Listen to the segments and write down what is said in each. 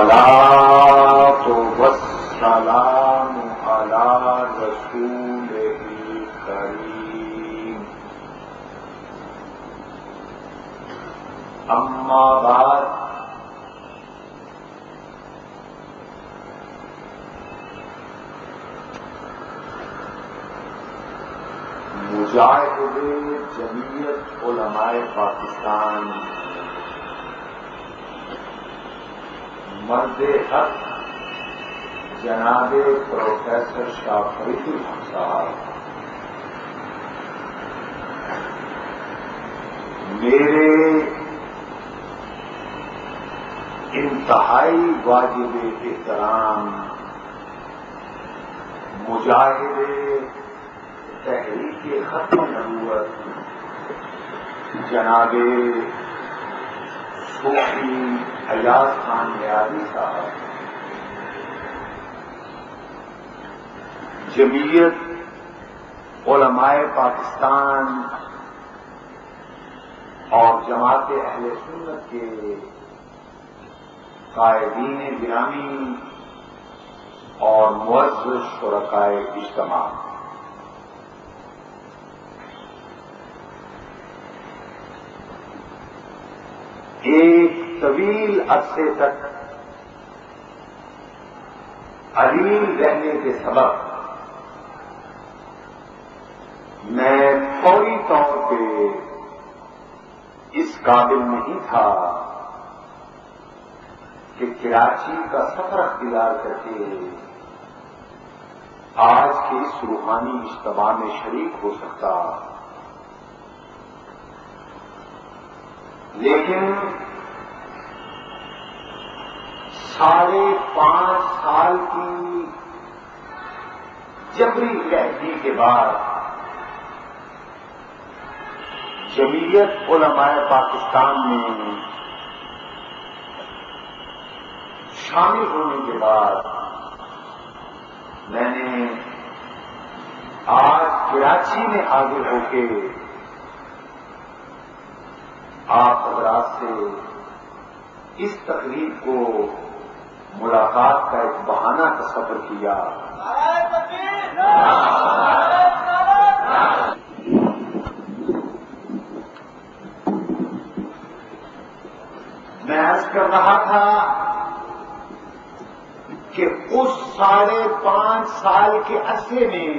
والصلاة والسلام على رسوله الكريم أما بعد مجاہد جمعیت علماء پاکستان مرد حق جناب پروفیسر شاہ فرید الحق صاحب میرے انتہائی واجب احترام مجاہد تحریک ختم نبوت جناب صوفی ایاز خان نیازی صاحب جمعیت علماء پاکستان اور جماعت اہل سنت کے قائدین گرامی اور معزز شرکائے اجتماع، ایک طویل عرصے تک علیم رہنے کے سبب میں فوری طور پہ اس قابل نہیں تھا کہ کراچی کا سفر اختیار کر کے آج کے اس روحانی اجتماع میں شریک ہو سکتا، لیکن 5.5 سال کی جبری قیدی کے بعد جمعیت علماء پاکستان میں شامل ہونے کے بعد میں نے آج کراچی میں حاضر ہو کے آپ حضرات سے اس تقریب کو ملاقات کا ایک بہانہ تصور کیا۔ میں عرض کر رہا تھا کہ اس 5.5 سال کے عرصے میں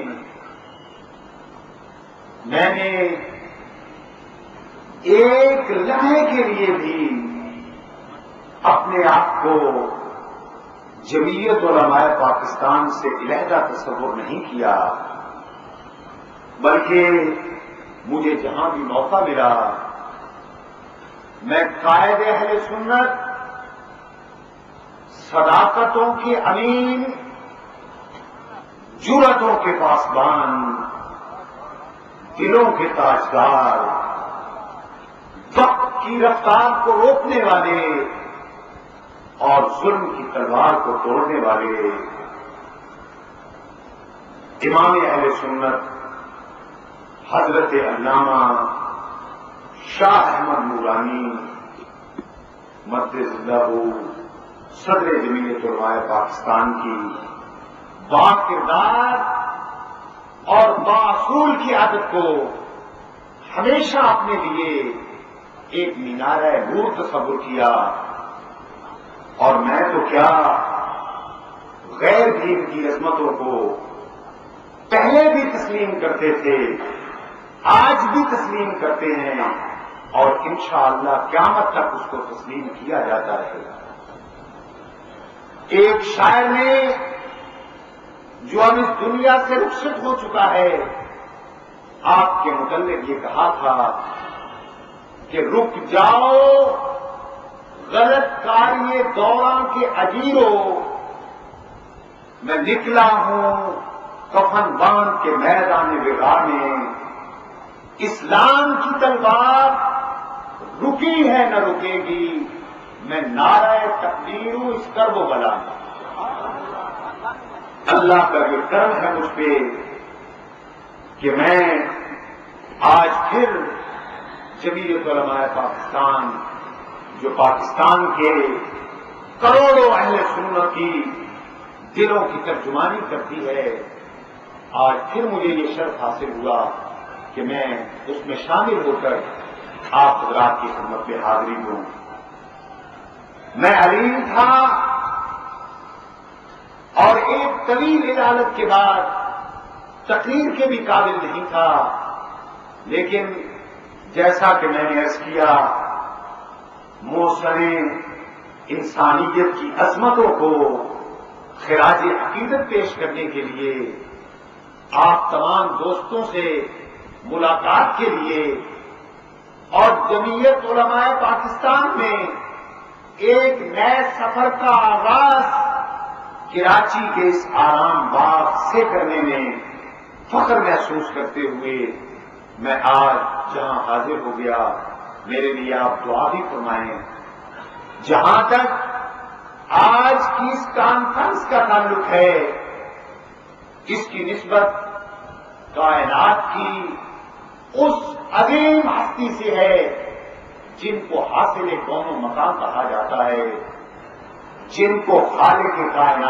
میں نے ایک لمحے کے لیے بھی اپنے آپ کو جمعیت علماء پاکستان سے علیحدہ تصور نہیں کیا، بلکہ مجھے جہاں بھی موقع ملا میں قائد اہل سنت، صداقتوں کے امین، جرأتوں کے پاسبان، دلوں کے تاجدار، وقت کی رفتار کو روکنے والے اور ظلم کی تلوار کو توڑنے والے امام اہل سنت حضرت علامہ شاہ احمد نورانی مدد اللہ صدر جمعیت علماء پاکستان کی با کردار اور باصول کی عادت کو ہمیشہ اپنے لیے ایک مینارہ نور تصور کیا، اور میں تو کیا غیر دین کی عظمتوں کو پہلے بھی تسلیم کرتے تھے، آج بھی تسلیم کرتے ہیں، اور انشاءاللہ قیامت تک اس کو تسلیم کیا جاتا رہے گا۔ ایک شاعر نے جو اب اس دنیا سے رخصت ہو چکا ہے آپ کے متعلق یہ کہا تھا کہ رک جاؤ غلط کاری دوراں کے اجیروں، میں نکلا ہوں کفن باندھ کے میدان وغا میں، اسلام کی تلوار رکی ہے نہ رکے گی، میں نعرہ تقدیر ہوں اس کرب و بلا میں۔ اللہ کا یہ کرم ہے مجھ پہ کہ میں آج پھر جمعیت علماء پاکستان، جو پاکستان کے کروڑوں اہل سنت کی دلوں کی ترجمانی کرتی ہے، آج پھر مجھے یہ شرف حاصل ہوا کہ میں اس میں شامل ہو کر آپ حضرات کی خدمت میں حاضری دوں۔ میں علیم تھا اور ایک طویل اجازت کے بعد تقریر کے بھی قابل نہیں تھا، لیکن جیسا کہ میں نے عرض کیا، موسم انسانیت کی عظمتوں کو خراج عقیدت پیش کرنے کے لیے آپ تمام دوستوں سے ملاقات کے لیے اور جمعیت علماء پاکستان میں ایک نئے سفر کا آغاز کراچی کے اس آرام باغ سے کرنے میں فخر محسوس کرتے ہوئے میں آج جہاں حاضر ہو گیا، میرے لیے آپ دعا بھی فرمائیں۔ جہاں تک آج کی اس کانفرنس کا تعلق ہے، اس کی نسبت کائنات کی اس عظیم ہستی سے ہے جن کو حاصل کون و مقام کہا جاتا ہے، جن کو خالق کائنات